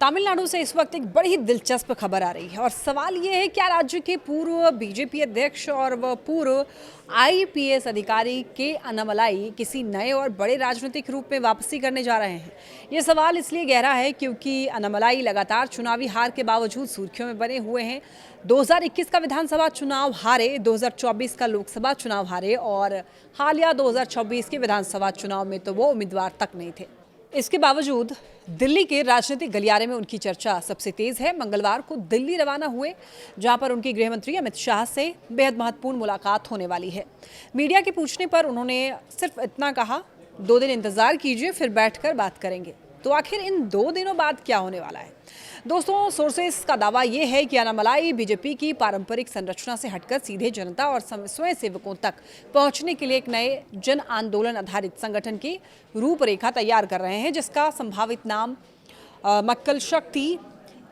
तमिलनाडु से इस वक्त एक बड़ी ही दिलचस्प खबर आ रही है और सवाल ये है क्या राज्य के पूर्व बीजेपी अध्यक्ष और वह पूर्व आईपीएस अधिकारी के अन्नामलाई किसी नए और बड़े राजनीतिक रूप में वापसी करने जा रहे हैं। ये सवाल इसलिए गहरा है क्योंकि अन्नामलाई लगातार चुनावी हार के बावजूद सुर्खियों में बने हुए हैं। 2021 का विधानसभा चुनाव हारे, 2024 का लोकसभा चुनाव हारे और हालिया 2024 के विधानसभा चुनाव में तो वो उम्मीदवार तक नहीं थे। इसके बावजूद दिल्ली के राजनीतिक गलियारे में उनकी चर्चा सबसे तेज है। मंगलवार को दिल्ली रवाना हुए, जहां पर उनकी गृह मंत्री अमित शाह से बेहद महत्वपूर्ण मुलाकात होने वाली है। मीडिया के पूछने पर उन्होंने सिर्फ इतना कहा, 2 दिन इंतजार कीजिए, फिर बैठकर बात करेंगे। तो आखिर इन 2 दिनों बाद क्या होने वाला है? दोस्तों, सोर्सेस का दावा यह है कि अन्नामलाई बीजेपी की पारंपरिक संरचना से हटकर सीधे जनता और स्वयं सेवकों तक पहुंचने के लिए एक नए जन आंदोलन आधारित संगठन की रूपरेखा तैयार कर रहे हैं, जिसका संभावित नाम मक्कल शक्ति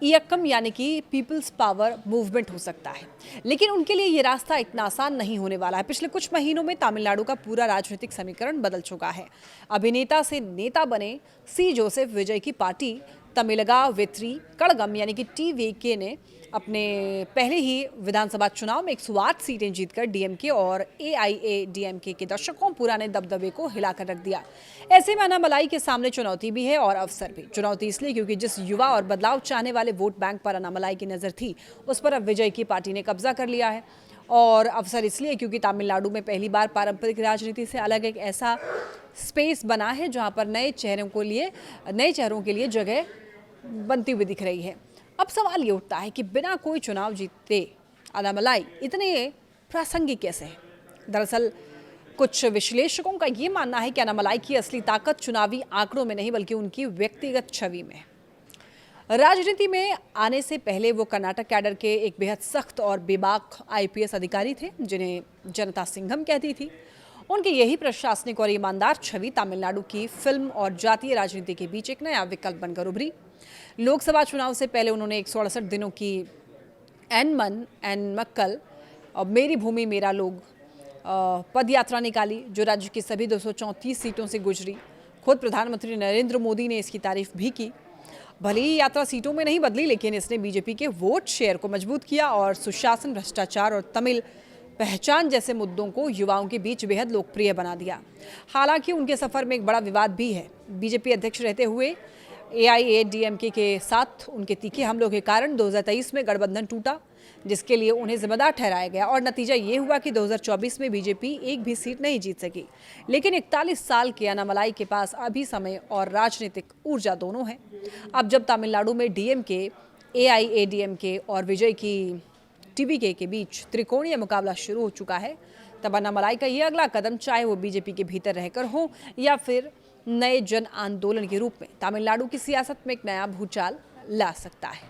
इयक्कम यानी कि पीपल्स पावर मूवमेंट हो सकता है। लेकिन उनके लिए ये रास्ता इतना आसान नहीं होने वाला है। पिछले कुछ महीनों में तमिलनाडु का पूरा राजनीतिक समीकरण बदल चुका है। अभिनेता से नेता बने सी जोसेफ विजय की पार्टी तमिलगा वेत्री कड़गम यानी कि टीवीके ने अपने पहले ही विधानसभा चुनाव में 108 सीटें जीतकर डीएमके और एआईएडीएमके के दशकों पुराने दबदबे को हिलाकर रख दिया। ऐसे में अन्नामलाई के सामने चुनौती भी है और अवसर भी। चुनौती इसलिए क्योंकि जिस युवा और बदलाव चाहने वाले वोट बैंक पर अन्नामलाई की नजर थी, उस पर अब विजय की पार्टी ने कब्जा कर लिया है। और अवसर इसलिए क्योंकि तमिलनाडु में पहली बार पारंपरिक राजनीति से अलग एक ऐसा स्पेस बना है जहां पर नए चेहरों के लिए जगह बनती हुई दिख रही है। अब सवाल ये उठता है कि बिना कोई चुनाव जीते अन्नामलाई इतने प्रासंगिक कैसे हैं? दरअसल कुछ विश्लेषकों का ये मानना है कि अन्नामलाई की असली ताकत चुनावी आंकड़ों में नहीं बल्कि उनकी व्यक्तिगत छवि में है। राजनीति में आने से पहले वो कर्नाटक कैडर के एक बेहद सख्त और बेबाक आईपीएस अधिकारी थे, जिन्हें जनता सिंघम कहती थी। उनकी यही प्रशासनिक और ईमानदार छवि तमिलनाडु की फिल्म और जातीय राजनीति के बीच एक नया विकल्प बनकर उभरी। लोकसभा चुनाव से पहले उन्होंने 168 दिनों की एन मन एन मक्कल और मेरी भूमि मेरा लोग पद यात्रा निकाली, जो राज्य की सभी 234 सीटों से गुजरी। खुद प्रधानमंत्री नरेंद्र मोदी ने इसकी तारीफ भी की। भले ही यात्रा सीटों में नहीं बदली, लेकिन इसने बीजेपी के वोट शेयर को मजबूत किया और सुशासन, भ्रष्टाचार और तमिल पहचान जैसे मुद्दों को युवाओं के बीच बेहद लोकप्रिय बना दिया। हालांकि उनके सफर में एक बड़ा विवाद भी है। बीजेपी अध्यक्ष रहते हुए एआईएडीएमके के साथ उनके तीखे हमलों के कारण 2023 में गठबंधन टूटा, जिसके लिए उन्हें जिम्मेदार ठहराया गया और नतीजा ये हुआ कि 2024 में बीजेपी एक भी सीट नहीं जीत सकी। लेकिन 41 साल के अन्नामलाई के पास अभी समय और राजनीतिक ऊर्जा दोनों है। अब जब तमिलनाडु में डीएमके, एआईएडीएमके और विजय की टीवीके के बीच त्रिकोणीय मुकाबला शुरू हो चुका है, तब अन्नामलाई का ये अगला कदम, चाहे वो बीजेपी के भीतर रहकर हो या फिर नए जन आंदोलन के रूप में, तमिलनाडु की सियासत में एक नया भूचाल ला सकता है।